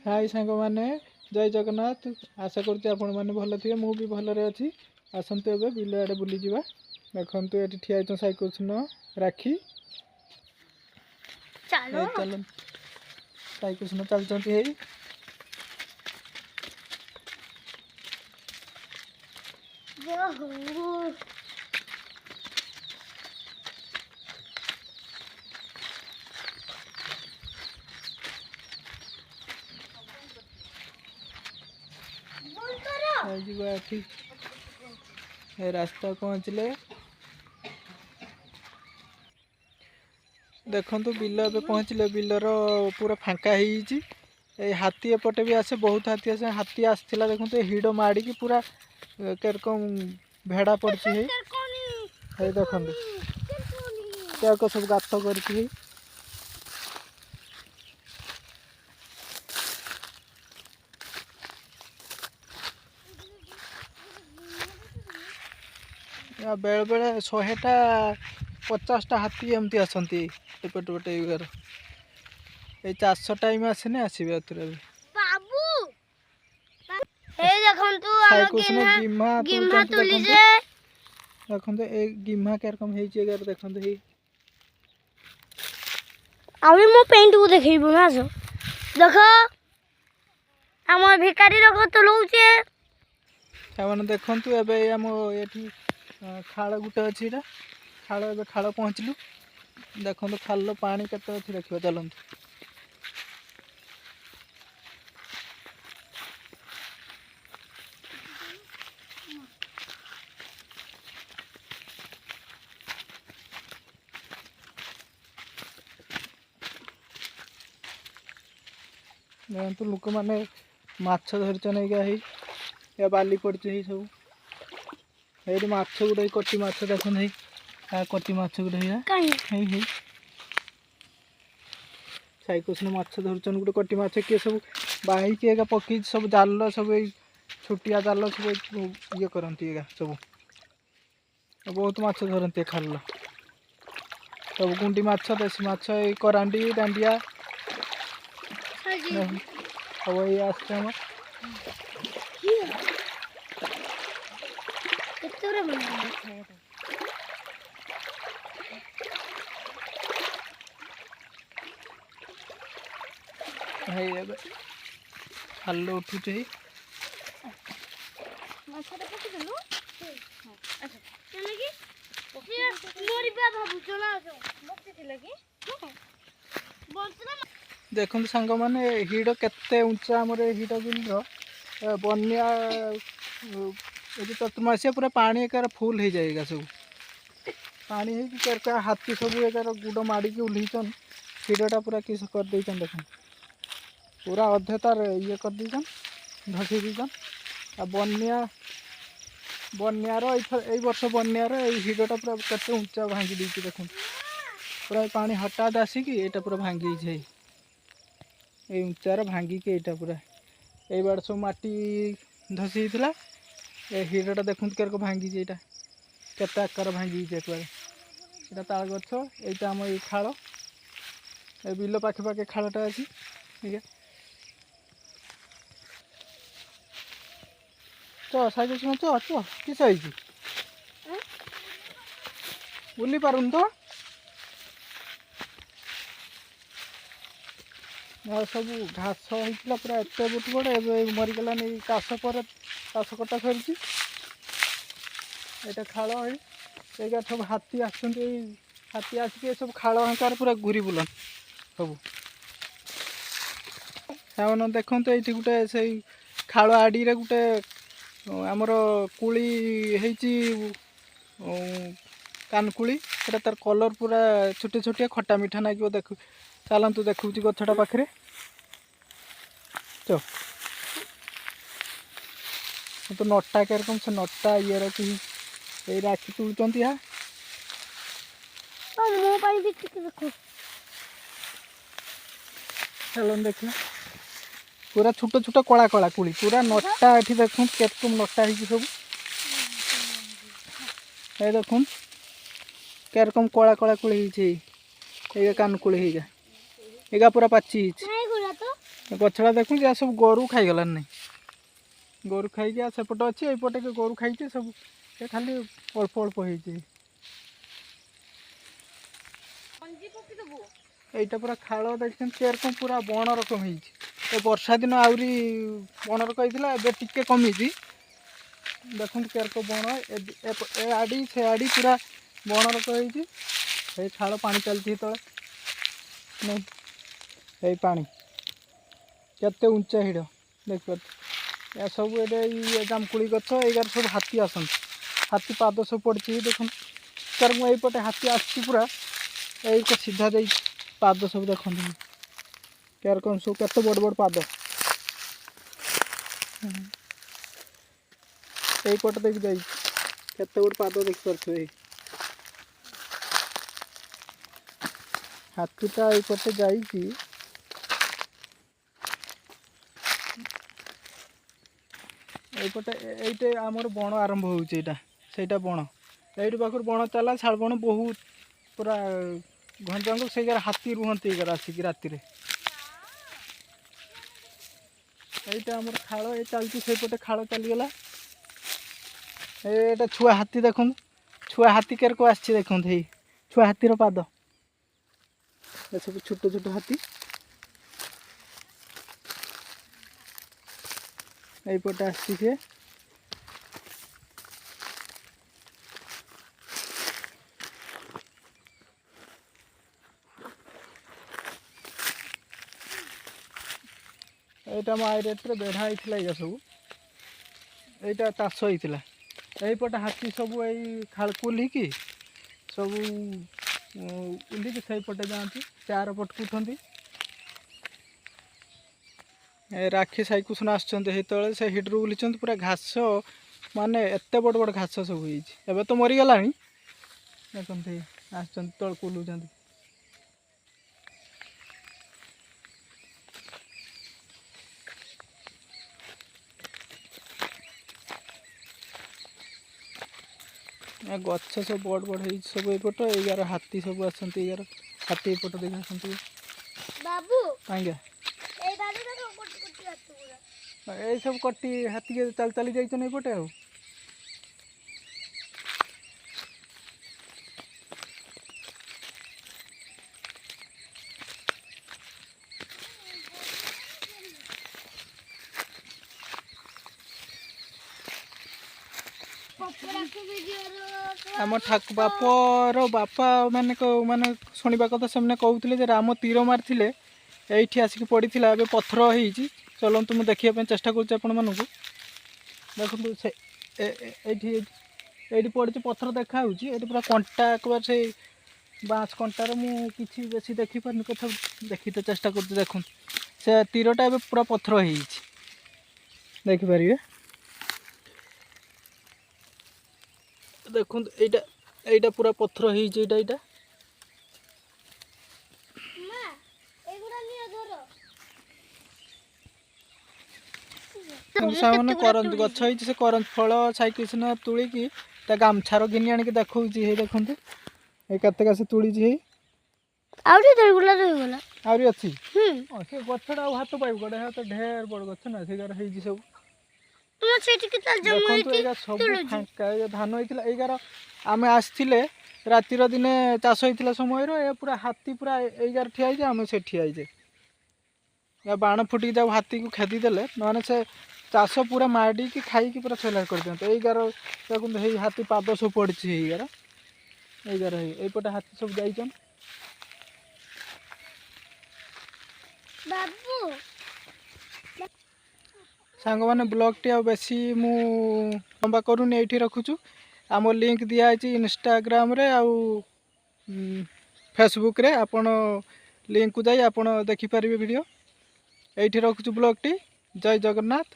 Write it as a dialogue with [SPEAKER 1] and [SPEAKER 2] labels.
[SPEAKER 1] हाय सांग मैंने जय जगन्नाथ। आशा करुँच आपण मैंने भल थे मुझे भलरे अच्छी। आसतु ए बिल आड़े बुली जा देखु ये ठिया साइकिल राखी चल साइकिल चलती रास्ता पहुँचले देखु बिल ए पहुँचले बिलर पूरा फांका हो हाथी एपटे भी आसे बहुत हाथी आसे हाथी आसला देखो हिड़ माड़ी पूरा केरकम भेड़ा पड़ी देखो क्या सब गात कर बेले बेले 100टा 50टा हाथी एमती आसती एपट गोटे युगर ये चाष टाइम आसने आसवे देखो ये गिम्हा केरकम देखो
[SPEAKER 2] आमी मो पेंट को देखैबो ना सो देखो हमर भिखारी लोग तो लौचे
[SPEAKER 1] ସେମାନେ ଦେଖନ୍ତୁ ଏବେ ଆମ ଏଠି ଖାଳ ଗୋଟେ ଅଛି ଏଟା ଖାଳ ଏବେ ଖାଳ ପହଞ୍ଚିଲୁ ଦେଖନ୍ତୁ ଖାଲର ପାଣି କେତେ ଅଛି ଦେଖିବା ଚାଲନ୍ତୁ देखନ୍ତୁ ଲୋକମାନେ ମାଛ ଧରିଛ ନେଇକି या बाली पड़ी सब ये माछ गुड़े कटी माछ देख कटी माछ गुड़े साइकोस माछ धरुचन गोटे कटी माछ किए सब बाहिक एगा पकई सब जाल सब छुटिया जाल सब ये करती सब बहुत माछ धरती खाल सब गुंडी माछ देसी माछ करांडी डांडिया सब ये आसते हालो उठु देखो सांग मैंने हिड़ केते उंचा आमर हिड़ बिल बनिया चतुर्मासिया पूरा पानी एकार फुल हो जाएगा सब पानी हो हाथी सब एकार गुड़ माड़ी उल्हीचन हिड़टा पूरा किस कर देचन देख पूरा अधे तार ये कर देचन धसी देचन आ बनियार ये वर्ष बनियार हिड़टा पूरा केते उंचा भांगी देती देख पूरा पानी हठात आसिक यहाँ पूरा भांगी जाए ये उंचार भांगिक यहाँ पूरा ये बाड़ सब माटी धसी ए हिड़टा देखु केरक भांगी यहाँ केते आकार भांगी पूरा ताल गछ यहाँ आम ये खाल ए बिल पाखे पाखे खालटा अच्छी ठीक है च साइकिल च च किस बुली पारुन तो सब घास होता पूरा एत बुट बड़ ए मरीगलानी चाष पर चाष कटा सरी यहाँ खाल है सब हाथी हाथी आसिक सब खाल हंकार पूरा घूरी बुलन सब से देखते ये गोटे से खाल आड़ी गोटे आमर कुली कानकुली से तार कलर पूरा छोटे छोटिया खटा मिठा नागिब देख चलतु देखुच गछटा पाखे तो नटा केरकम से नटा ये रखी ये राखी तुलुंट यहाँ चलो देखा पूरा छोट छोट कला कला कुली पूरा नटा ये देख केरकम नटा हो सब ये देख केरकम कला कला कुली ये कान कुली एगा पूरा पाची गछड़ा देखूँ या सब गोरु खाईगलान नहीं गोरु खाई सेपट अच्छी यपटे गोरु खाई सब ये खाली अल्प अल्प हो এইটা পুরা খাল দেখছেন কেরকম পুরা বଣ রকম হয়েছে এ বর্ষা দিন আহরি বণ রকম হয়েছিল এবে টিকে কমিছি দেখুন কেরকম বণ এ আড়ি সে আড়ি পুরা বণ রকম হয়েছে এই খাল পানি চালছি তলে নাই এই পানি কেতে উঁচা হিଡ଼ ଦେଖିପାରୁଛୁ ଏ ସବୁ ଏଇଟା ଏଇ ଜାମକୁଳି ଗଛ ଏଇଗାର ସବୁ ହାତୀ ଆସନ୍ତି ହାତୀ ପାଦ ସବୁ ପଡ଼ିଛି ଦେଖନ୍ତୁ ତାର ମୁଁ ଏଇପଟେ ହାତୀ ଆସିଛି ପୁରା ଏଇ ସିଧା ଦେଇ ପାଦ ସବୁ ଦେଖନ୍ତୁ କେରକମ ସବୁ କେତେ ବଡ଼ ବଡ଼ ପାଦ এইপଟେ ଦେଇକି ଯାଇଛି କେତେ ବଡ଼ ପାଦ ଦେଖିପାରୁଥିବେ ଏଇ ହାତୀଟା এইପଟେ ଯାଇଛି এইপଟେ এইଟେ ଆମର ବଣ ଆରମ୍ଭ ହେଉଛି ଏଇଟା ସେଇଟା ବଣ এইଠି ପାଖରୁ ବଣ ଚାଲା ଶାଳ ବଣ ବହୁତ ପୁରା ଘନ ଜଙ୍ଗଲ ସେଇ ଜାଗାରେ ହାତୀ ରୁହନ୍ତି ଏଇ ଜାଗାରେ ଆସିକି ରାତିରେ এইটা ଆମର ଖାଳ ଏଇ ଚାଲିଛି ସେଇପଟେ ଖାଳ ଚାଲିଗଲା এইଟା ଛୁଆ ହାତୀ ଦେଖନ୍ତୁ ଛୁଆ ହାତୀ କେରକ ଆସିଛି ଦେଖନ୍ତୁ ହେଇ ଛୁଆ ହାତୀର ପାଦ ଏସବୁ ଛୋଟ ଛୋଟ ହାତୀ এইপଟେ ଆସିଛି ସିଏ এইটা ମୋ ଆଇରେଟ୍ରେ ବେଢ଼ା ହେଇଥିଲା ଏଇଟା ସବୁ এইটা ଚାଷ ହେଇଥିଲା এইପଟେ ହାତୀ ସବୁ ଏଇ ଖାଳକୁ ଓହ୍ଲିକି ସବୁ ଓହ୍ଲିକି ସେଇପଟେ ଯାଆନ୍ତି ଚାର ପଟକୁ ଉଠନ୍ତି ରାକ୍ଷୀ ସାଇକୁସନ ଆସୁଛନ୍ତି ସେତେବେଳେ ସେ ହିଡ଼ରୁ ବୁଲିଛନ୍ତି ପୁରା ଘାସ ମାନେ ଏତେ ବଡ଼ ବଡ଼ ଘାସ ସବୁ ହେଇଛି ଏବେ ତ ମରିଗଲାଣି ଦେଖନ୍ତି ଆସୁଛନ୍ତି ତଳକୁ ଓହ୍ଲୁଛନ୍ତି ଗଛ ସବୁ ବଡ଼ ବଡ଼ ହେଇଛି ସବୁ ଏପଟ ଏଗାର ହାତୀ ସବୁ ଆସନ୍ତି ଏଗାର ହାତୀ ଏପଟ ଦେଖି ଆସନ୍ତି
[SPEAKER 2] ବାବୁ
[SPEAKER 1] ଆଜ୍ଞା এই সব কটি হাতিকে চাল চালি যাইছেন এইপটে ଆଉ ଆମ ବାପର ବାପା ମାନେ ମାନେ ଶୁଣିବା କଥା ସେମାନେ କହୁଥିଲେ ଯେ ରାମ ତୀର ମାରିଥିଲେ এইଠି ଆସିକି ପଡ଼ିଥିଲା ଏବେ ପଥର ହେଇଛି ଚଲନ୍ତୁ ମୁଁ ଦେଖିବା ପାଇଁ ଚେଷ୍ଟା କରୁଛି ଆପଣମାନଙ୍କୁ ଦେଖନ୍ତୁ ସେ ଏଇଠି ଏଇଠି ପଡ଼ିଛି ପଥର ଦେଖାହେଉଛି ଏଇଠି ପୁରା କଣ୍ଟା ଏକବାର ସେଇ ବାଁଶ କଣ୍ଟାର ମୁଁ କିଛି ବେଶୀ ଦେଖିପାରୁନି କଥା ଦେଖିତେ ଚେଷ୍ଟା କରୁଛି ଦେଖନ୍ତୁ ସେ ତୀରଟା ଏବେ ପୁରା ପଥର ହେଇଯାଇଛି ଦେଖିପାରିବେ ଦେଖନ୍ତୁ এইটা এইটা ପୁରା ପଥର ହେଇଛି ଏଇଟା ଏଇଟା ସାମାନ୍ୟ କରନ୍ତି ଗଛ ହେଇଛି ସେ କରନ୍ତି ଫଳ ସାଇକିସିନ ତୁଳିକି ତା ଗାମଛାର ଘିନି ଆଣିକି ଦେଖାଉଛି ହେଇ ଦେଖନ୍ତୁ ଏଇ କେତେକା ସେ ତୁଳିଛି ହେଇ
[SPEAKER 2] ଆହୁରି
[SPEAKER 1] ଆହୁରି ଅଛି ସେ ଗଛଟା ଆଉ ହାତ ପାଇବ ଗୋଟେ ହାତ ଢେର ବଡ଼ ଗଛ ନା ସେ ଗାର ହେଇଛି ସବୁ ଦେଖନ୍ତୁ ଏଇଟା ସବୁ ଫାଙ୍କା ଧାନ ହେଇଥିଲା ଏଇଗାର ଆମେ ଆସିଥିଲେ ରାତିର ଦିନେ ଚାଷ ହେଇଥିଲା ସମୟରେ ଏ ପୁରା ହାତୀ ପୁରା ଏଇଗାର ଠିଆ ହେଇଛେ ଆମେ ସେ ଠିଆ ହେଇଛେ ବାଣ ଫୁଟିକି ଯାଉ ହାତୀକୁ ଖେଦି ଦେଲେ ନହେଲେ ସେ ଚାଷ ପୁରା ମାଡ଼ିକି ଖାଇକି ପୁରା ଛେଲା କରିଦିଅନ୍ତେ ଏଇଗାର ଦେଖନ୍ତୁ ହେଇ ହାତୀ ପାଦ ସବୁ ପଡ଼ିଛି ଏଇଗାର ଏଇପଟେ ହାତୀ ସବୁ ଯାଇଛନ୍ ସାଙ୍ଗମାନେ ବ୍ଲଗ୍ଟି ଆଉ ବେଶୀ ମୁଁ ଲମ୍ବା କରୁନି ଏଇଠି ରଖୁଛୁ ଆମ ଲିଙ୍କ୍ ଦିଆହେଇଛି ଇନଷ୍ଟାଗ୍ରାମରେ ଆଉ ଫେସବୁକ୍ରେ ଆପଣ ଲିଙ୍କ୍କୁ ଯାଇ ଆପଣ ଦେଖିପାରିବେ ଭିଡ଼ିଓ এইଠି ରଖୁଛୁ ବ୍ଲଗ୍ଟି ଜୟ ଜଗନ୍ନାଥ।